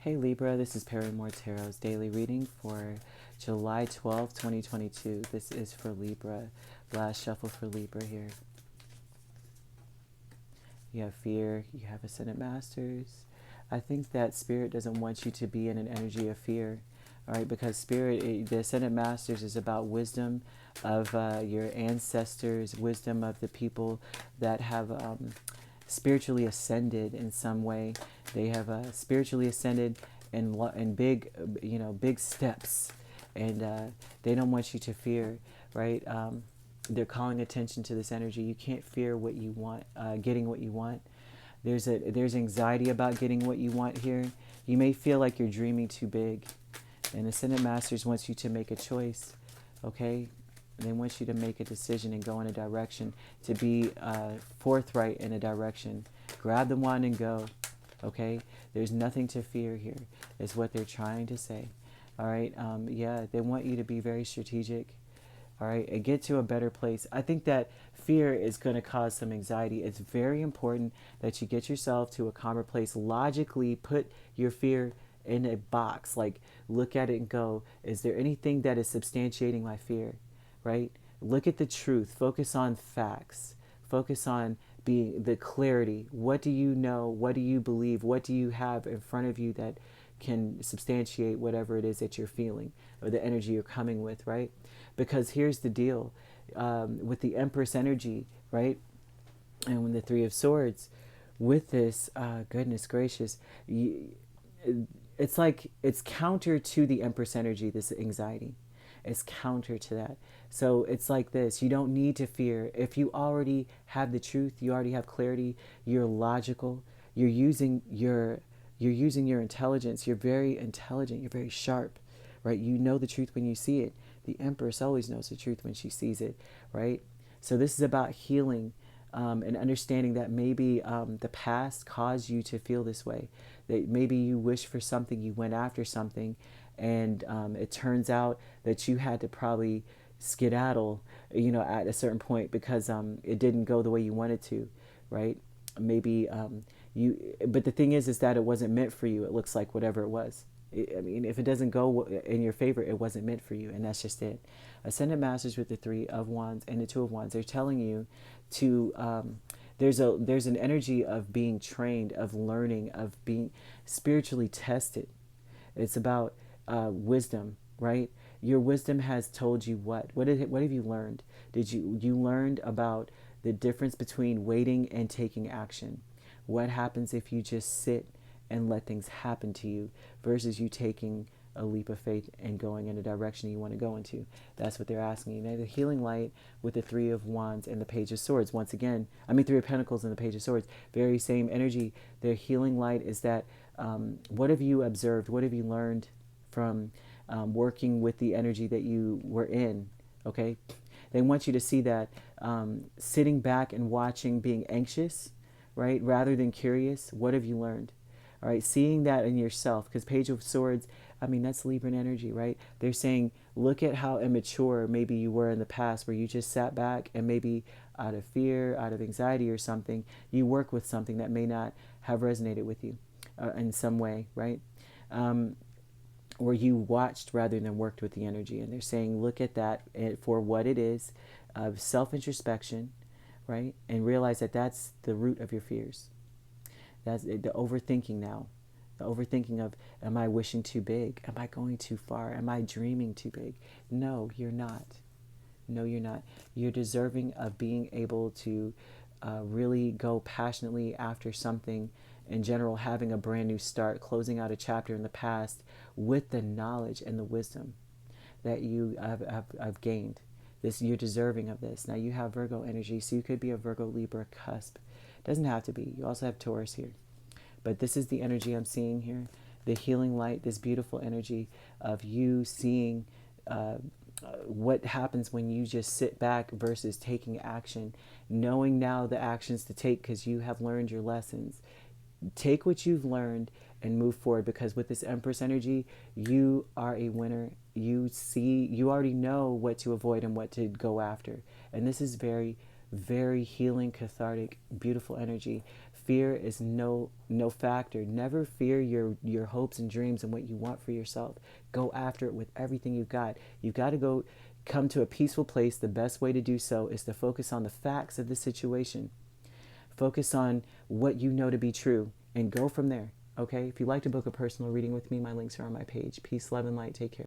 Hey Libra, this is Perrymore Tarot's daily reading for July 12th, 2022. This is for Libra. Last shuffle for Libra here. You have fear, you have Ascendant Masters. I think that Spirit doesn't want you to be in an energy of fear, all right? Because Spirit, the Ascendant Masters is about wisdom of your ancestors, wisdom of the people that have spiritually ascended in some way. They have spiritually ascended in big, big steps, and they don't want you to fear, right? They're calling attention to this energy. You can't fear what you want, getting what you want. There's anxiety about getting what you want here. You may feel like you're dreaming too big, and Ascendant Masters wants you to make a choice, okay? They want you to make a decision and go in a direction, to be forthright in a direction. Grab the wand and go, okay? There's nothing to fear here, is what they're trying to say, all right? Yeah, they want you to be very strategic, all right, and get to a better place. I think that fear is going to cause some anxiety. It's very important that you get yourself to a calmer place. Logically, put your fear in a box. Like, look at it and go, is there anything that is substantiating my fear? Right? Look at the truth. Focus on facts. Focus on being the clarity. What do you know? What do you believe? What do you have in front of you that can substantiate whatever it is that you're feeling or the energy you're coming with, right? Because here's the deal. With the Empress energy, right? And with the Three of Swords, with this, goodness gracious, it's like it's counter to the Empress energy, this anxiety. It's counter to that. So it's like this. You don't need to fear. If you already have the truth, you already have clarity, you're logical, you're using your intelligence, you're very intelligent, you're very sharp, right? You know the truth when you see it. The Empress always knows the truth when she sees it, right? So this is about healing and understanding that maybe the past caused you to feel this way. That maybe you wish for something, you went after something, and it turns out that you had to probably skedaddle, at a certain point because it didn't go the way you wanted to, right? Maybe but the thing is that it wasn't meant for you. It looks like whatever it was. I mean, if it doesn't go in your favor, it wasn't meant for you, and that's just it. Ascendant Masters with the Three of Wands and the Two of Wands, they're telling you to, there's an energy of being trained, of learning, of being spiritually tested. It's about wisdom, right? Your wisdom has told you what? What have you learned? You learned about the difference between waiting and taking action? What happens if you just sit and let things happen to you versus you taking a leap of faith and going in a direction you want to go into? That's what they're asking you. Now, the healing light with the Three of Wands and the Page of Swords, once again, Three of Pentacles and the Page of Swords, very same energy. Their healing light is that what have you observed? What have you learned from working with the energy that you were in? Okay? They want you to see that sitting back and watching, being anxious, right, rather than curious. What have you learned? All right, seeing that in yourself, because Page of Swords, that's Libran energy, right? They're saying, look at how immature maybe you were in the past, where you just sat back and maybe out of fear, out of anxiety or something, you work with something that may not have resonated with you in some way, right? Or you watched rather than worked with the energy. And they're saying, look at that for what it is, of self-introspection, right? And realize that that's the root of your fears. That's the overthinking now. The overthinking of, am I wishing too big? Am I going too far? Am I dreaming too big? No, you're not. No, you're not. You're deserving of being able to really go passionately after something in general, having a brand new start, closing out a chapter in the past with the knowledge and the wisdom that you have gained. You're deserving of this. Now you have Virgo energy, so you could be a Virgo Libra cusp. Doesn't have to be. You also have Taurus here. But this is the energy I'm seeing here. The healing light, this beautiful energy of you seeing what happens when you just sit back versus taking action, knowing now the actions to take because you have learned your lessons. Take what you've learned and move forward, because with this Empress energy, you are a winner. You already know what to avoid and what to go after. And this is very, very healing, cathartic, beautiful energy. Fear is no factor. Never fear your hopes and dreams and what you want for yourself. Go after it with everything you've got. You've got to come to a peaceful place. The best way to do so is to focus on the facts of the situation. Focus on what you know to be true and go from there. Okay? If you'd like to book a personal reading with me, my links are on my page. Peace, love, and light. Take care.